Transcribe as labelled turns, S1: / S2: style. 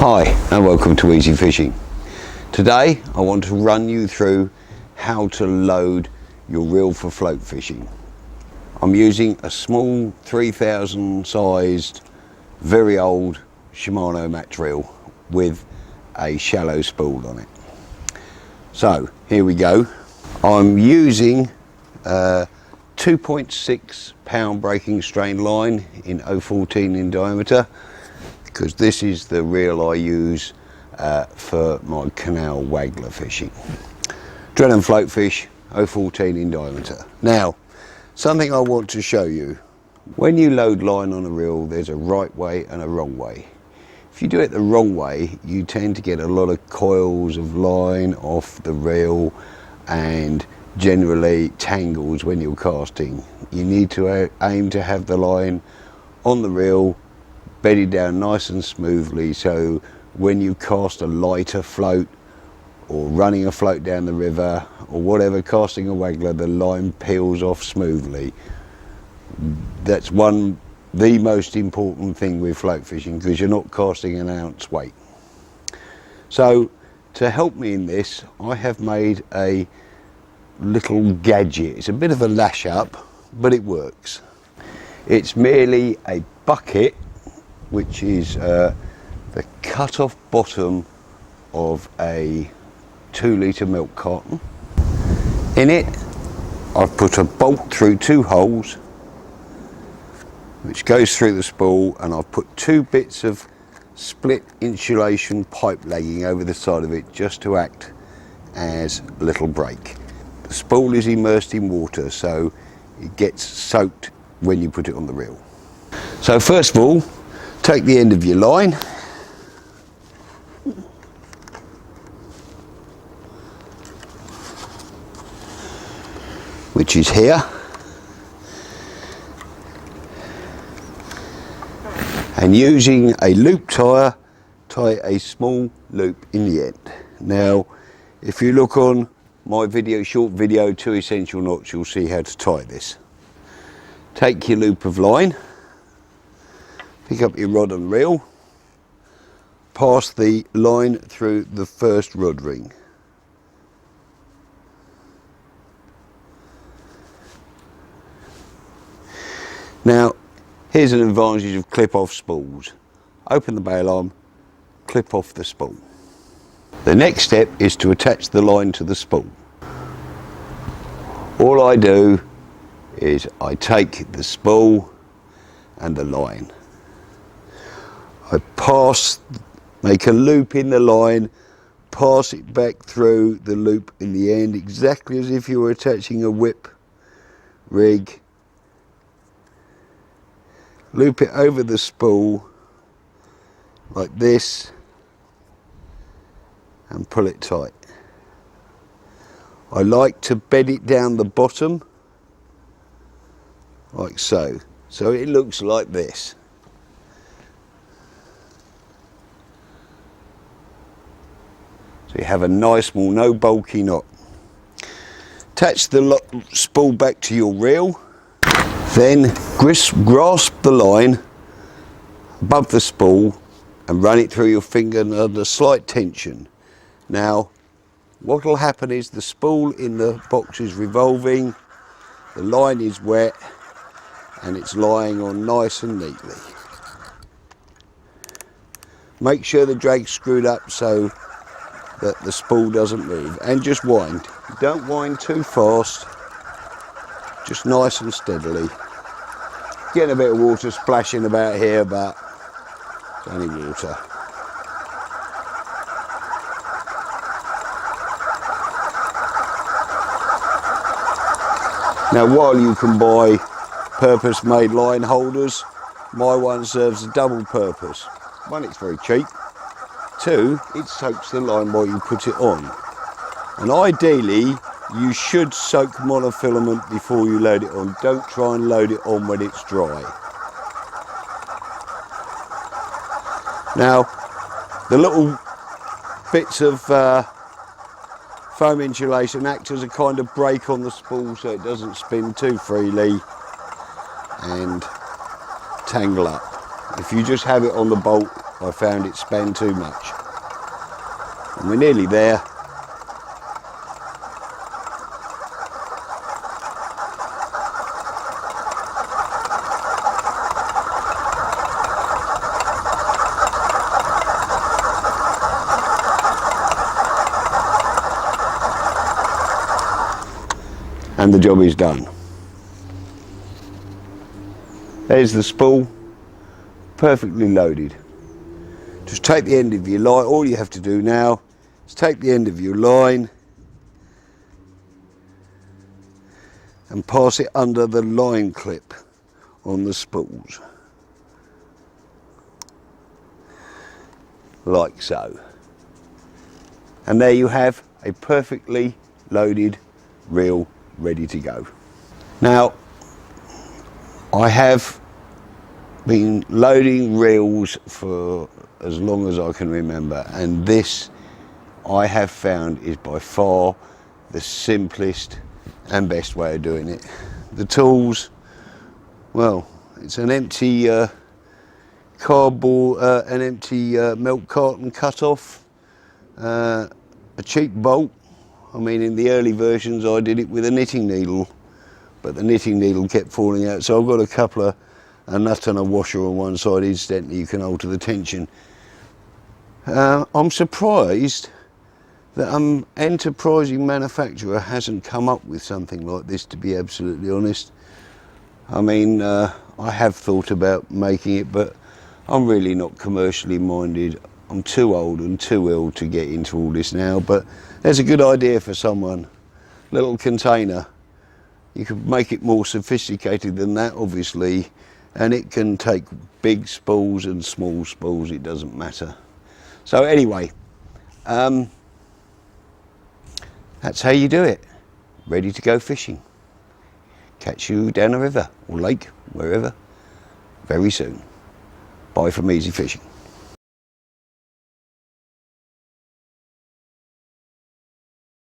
S1: Hi and welcome to Easy Fishing. Today I want to run you through how to load your reel for float fishing. I'm using a small 3000 sized, very old Shimano match reel with a shallow spool on it. So here we go. I'm using a 2.6 pound breaking strain line in 0.14 in diameter, because this is the reel I use for my canal waggler fishing. Drill and float fish, 0.14 in diameter. Now, something I want to show you. When you load line on a reel, there's a right way and a wrong way. If you do it the wrong way, you tend to get a lot of coils of line off the reel and generally tangles when you're casting. You need to aim to have the line on the reel bedded down nice and smoothly, so when you cast a lighter float or running a float down the river or whatever, casting a waggler, the line peels off smoothly. That's the most important thing with float fishing, because you're not casting an ounce weight. So to help me in this, I have made a little gadget. It's a bit of a lash up, but it works. It's merely a bucket, which is the cut-off bottom of a 2-litre milk carton. In it, I've put a bolt through 2 holes, which goes through the spool, and I've put 2 bits of split insulation pipe lagging over the side of it, just to act as a little brake. The spool is immersed in water, so it gets soaked when you put it on the reel. So first of all, take the end of your line, which is here, and using a loop tie, tie a small loop in the end. Now, if you look on my short video, 2 essential knots, you'll see how to tie this. Take your loop of line, pick up your rod and reel, pass the line through the first rod ring. Now, here's an advantage of clip-off spools. Open the bail arm, clip off the spool. The next step is to attach the line to the spool. All I do is I take the spool and the line. I make a loop in the line, pass it back through the loop in the end, exactly as if you were attaching a whip rig. Loop it over the spool like this and pull it tight. I like to bed it down the bottom like so, so it looks like this. So you have a nice small, no bulky knot. Attach the spool back to your reel, then grasp the line above the spool and run it through your finger under slight tension. Now, what will happen is the spool in the box is revolving, the line is wet, and it's lying on nice and neatly. Make sure the drag's screwed up so that the spool doesn't move, and just wind. Don't wind too fast, just nice and steadily. Getting a bit of water splashing about here, but it's only water. Now, while you can buy purpose-made line holders, my one serves a double purpose. One, it's very cheap. 2, it soaks the line while you put it on. And ideally, you should soak monofilament before you load it on. Don't try and load it on when it's dry. Now, the little bits of foam insulation act as a kind of brake on the spool so it doesn't spin too freely and tangle up. If you just have it on the bolt, I found it span too much. And we're nearly there. And the job is done. There's the spool, perfectly loaded. Just take the end of your line. All you have to do now is take the end of your line and pass it under the line clip on the spools, like so. And there you have a perfectly loaded reel ready to go. Now, I have been loading reels for as long as I can remember, and this I have found is by far the simplest and best way of doing it. The tools, well, it's an empty cardboard, an empty milk carton cut off, a cheap bolt. I mean, in the early versions I did it with a knitting needle, but the knitting needle kept falling out, so I've got a couple of a nut and a washer on one side. Incidentally, you can alter the tension. I'm surprised that an enterprising manufacturer hasn't come up with something like this, to be absolutely honest. I mean, I have thought about making it, but I'm really not commercially minded. I'm too old and too ill to get into all this now, but there's a good idea for someone. Little container. You could make it more sophisticated than that, obviously, and it can take big spools and small spools, it doesn't matter. So anyway, that's how you do it. Ready to go fishing. Catch you down the river or lake, wherever, very soon. Bye from Easy Fishing.